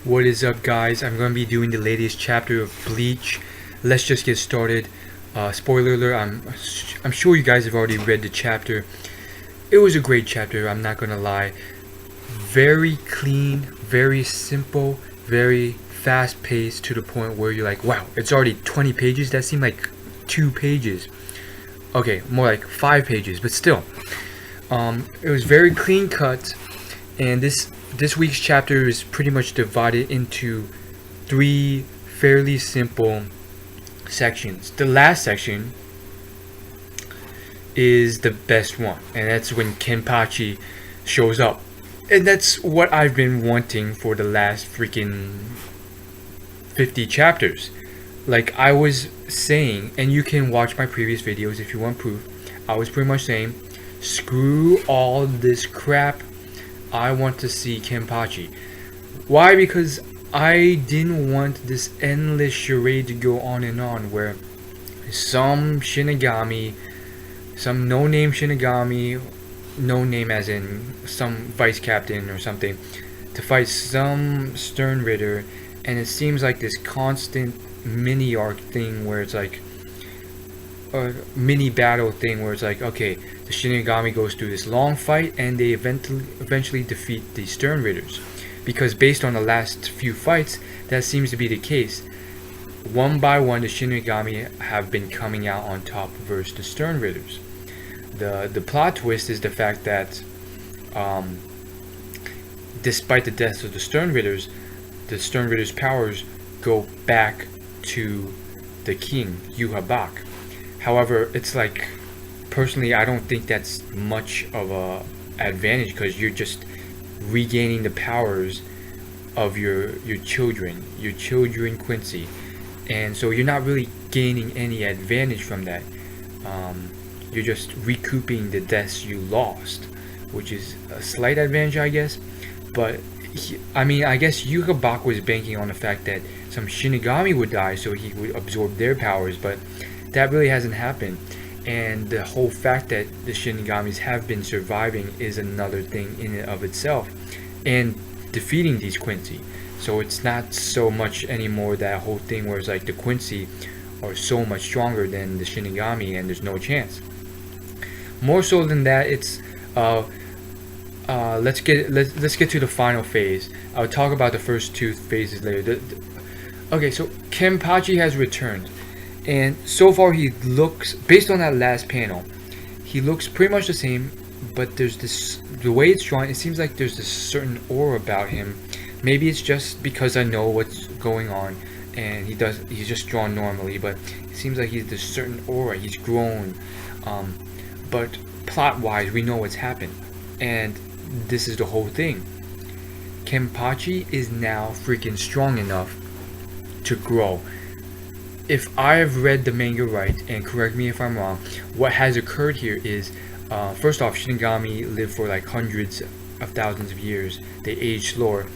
What is up, guys? I'm going to be doing the latest chapter of Bleach. Let's just get started. Spoiler alert, I'm sure you guys have already read the chapter. It was a great chapter, I'm not going to lie. Very clean, very simple, very fast paced, to the point where you're like, wow, it's already 20 pages? That seemed like 2 pages. Okay, more like 5 pages, but still. It was very clean cut, and this week's chapter is pretty much divided into 3 fairly simple sections. The last section is the best one, and that's when Kenpachi shows up. And that's what I've been wanting for the last freaking 50 chapters. Like I was saying, and you can watch my previous videos if you want proof, I was pretty much saying, screw all this crap, I want to see Kenpachi. Why? Because I didn't want this endless charade to go on and on where some Shinigami, some no-name Shinigami, no name as in some vice captain or something, to fight some Stern Ritter, and it seems like this constant mini arc thing where it's like a mini battle thing where it's like, okay, the Shinigami goes through this long fight and they eventually defeat the Stern Ritters, because based on the last few fights that seems to be the case. One by one the Shinigami have been coming out on top versus the Stern Ritters. The plot twist is the fact that despite the deaths of the Stern Ritters powers go back to the king, Yuhabak. However, it's like, personally, I don't think that's much of a advantage, because you're just regaining the powers of your children Quincy, and so you're not really gaining any advantage from that. You're just recouping the deaths you lost, which is a slight advantage, I guess. But I guess Yuhabak was banking on the fact that some Shinigami would die so he would absorb their powers, but that really hasn't happened. And the whole fact that the Shinigamis have been surviving is another thing in and of itself, and defeating these Quincy. So it's not so much anymore that whole thing where it's like the Quincy are so much stronger than the Shinigami and there's no chance. More so than that, it's let's get to the final phase. I'll talk about the first 2 phases later. Okay, so Kenpachi has returned, and so far he looks, based on that last panel, he looks pretty much the same, but there's this, the way it's drawn, it seems like there's this certain aura about him. Maybe it's just because I know what's going on and he's just drawn normally, but it seems like he's this certain aura, he's grown. But plot wise, we know what's happened, and this is the whole thing. Kenpachi is now freaking strong enough to grow. If I have read the manga right, and correct me if I'm wrong, what has occurred here is, first off, Shinigami live for like hundreds of thousands of years. They age slower.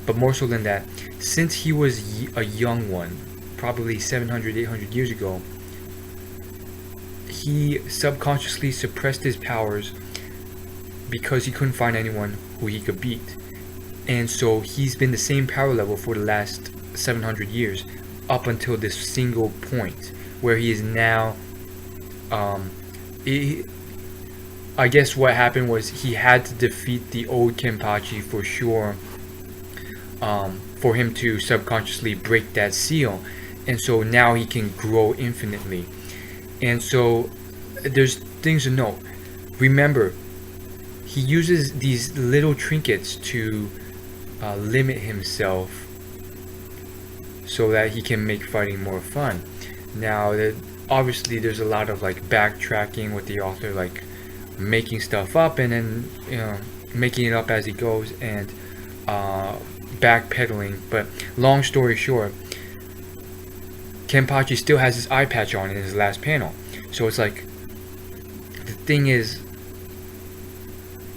But more so than that, since he was a young one, probably 700, 800 years ago, he subconsciously suppressed his powers because he couldn't find anyone who he could beat. And so he's been the same power level for the last 700 years, up until this single point where he is now, I guess what happened was he had to defeat the old Kenpachi for sure, for him to subconsciously break that seal, and so now he can grow infinitely. And so there's things to note. Remember, he uses these little trinkets to limit himself so that he can make fighting more fun. Now, obviously there's a lot of like backtracking with the author, like making stuff up and then, you know, making it up as he goes, and backpedaling. But long story short, Kenpachi still has his eye patch on in his last panel. So it's like, the thing is,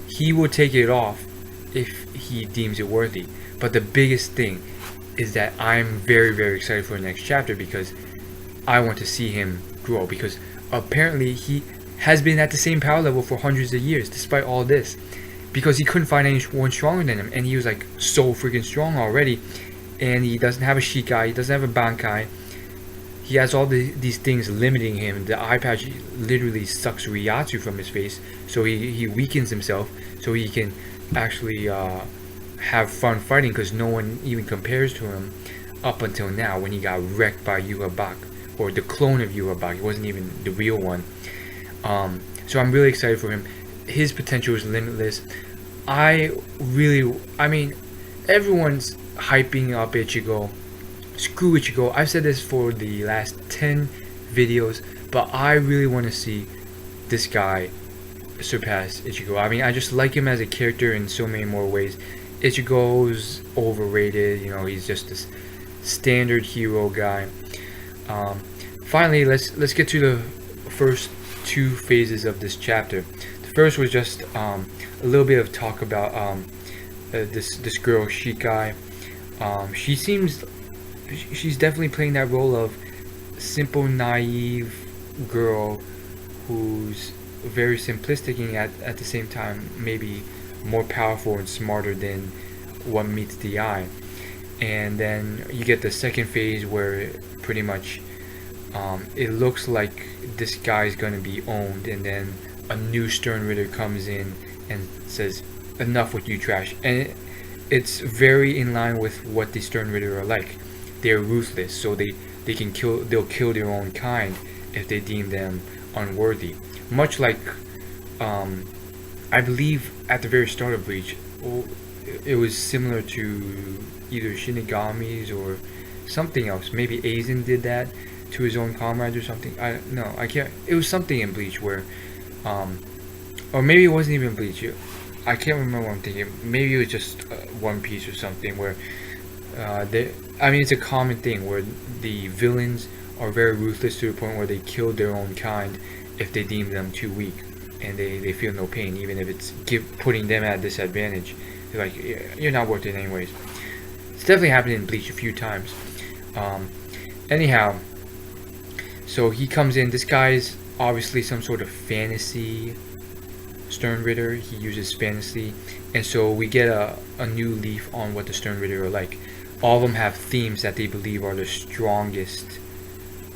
he will take it off if he deems it worthy. But the biggest thing is that I'm very, very excited for the next chapter, because I want to see him grow, because apparently he has been at the same power level for hundreds of years despite all this. because he couldn't find anyone stronger than him, and he was like so freaking strong already, and he doesn't have a Shikai, he doesn't have a Bankai. He has all these things limiting him. The eye patch literally sucks Ryatsu from his face, so he weakens himself so he can actually have fun fighting, because no one even compares to him up until now, when he got wrecked by Yuhabak, or the clone of Yuhabak. He wasn't even the real one. So I'm really excited for him. His potential is limitless. I mean, everyone's hyping up Ichigo. Screw Ichigo. I've said this for the last 10 videos, but I really want to see this guy surpass Ichigo. I mean, I just like him as a character in so many more ways. Ichigo's overrated, you know, he's just this standard hero guy. Finally, let's get to the first two phases of this chapter. The first was just a little bit of talk about this girl Shikai. She's definitely playing that role of simple, naive girl who's very simplistic, and at the same time maybe more powerful and smarter than what meets the eye. And then you get the second phase where pretty much it looks like this guy's gonna be owned, and then a new Stern Ritter comes in and says, enough with you trash. And it's very in line with what the Stern Ritter are like. They're ruthless, so they'll kill their own kind if they deem them unworthy. Much like I believe at the very start of Bleach, it was similar to either Shinigami's or something else. Maybe Aizen did that to his own comrades or something. I can't. It was something in Bleach where, or maybe it wasn't even Bleach. I can't remember what I'm thinking. Maybe it was just One Piece or something where, I mean, it's a common thing where the villains are very ruthless to the point where they kill their own kind if they deem them too weak, and they feel no pain, even if it's putting them at a disadvantage. They're like, you're not worth it anyways. It's definitely happened in Bleach a few times. Anyhow, so he comes in. This guy's obviously some sort of fantasy Stern Ritter. He uses fantasy, and so we get a new leaf on what the Stern Ritter are like. All of them have themes that they believe are the strongest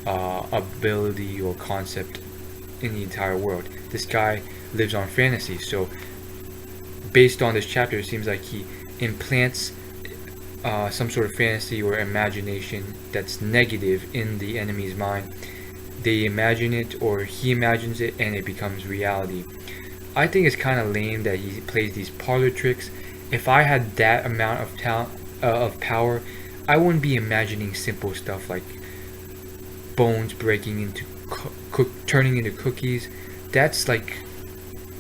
ability or concept in the entire world. This guy lives on fantasy, so based on this chapter, it seems like he implants some sort of fantasy or imagination that's negative in the enemy's mind. They imagine it, or he imagines it, and it becomes reality. I think it's kind of lame that he plays these parlor tricks. If I had that amount of talent, of power, I wouldn't be imagining simple stuff like bones breaking into turning into cookies. That's like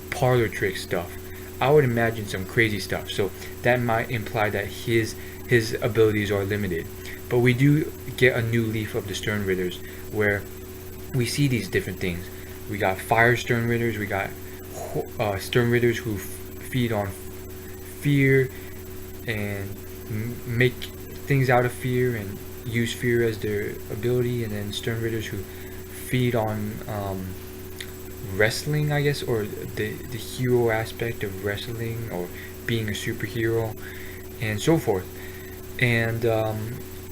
parlor trick stuff. I would imagine some crazy stuff, so that might imply that his abilities are limited. But we do get a new leaf of the Stern Ritters where we see these different things. We got fire Stern Ritters, we got Stern Ritters who feed on fear and make things out of fear and use fear as their ability, and then Stern Ritters who feed on wrestling, I guess, or the hero aspect of wrestling or being a superhero and so forth. And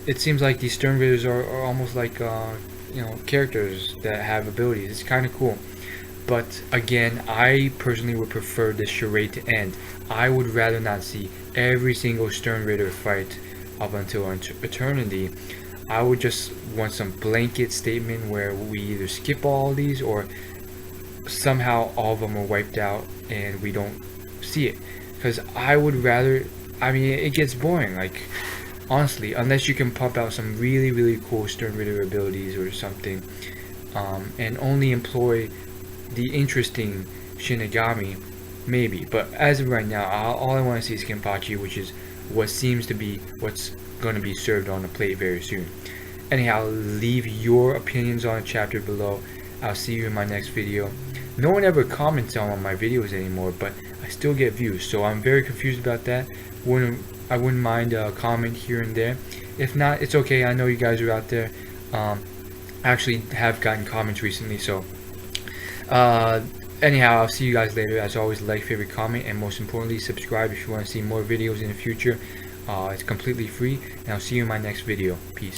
it seems like these Stern Ritters are almost like characters that have abilities. It's kind of cool. But again, I personally would prefer this charade to end. I would rather not see every single Stern Ritter fight up until eternity. I would just want some blanket statement where we either skip all these or somehow all of them are wiped out and we don't see it. Because I would rather, I mean, it gets boring, like, honestly, unless you can pop out some really, really cool Stern Ritter abilities or something, and only employ the interesting Shinigami, maybe. But as of right now, all I want to see is Kenpachi, which is what seems to be what's going to be served on the plate very soon. Anyhow, leave your opinions on the chapter below. I'll see you in my next video. No one ever comments on my videos anymore, but I still get views, so I'm very confused about that. I wouldn't mind a comment here and there. If not, it's okay. I know you guys are out there. I actually have gotten comments recently, so anyhow, I'll see you guys later. As always, like, favorite, comment, and most importantly, subscribe if you want to see more videos in the future. It's completely free, and I'll see you in my next video. Peace.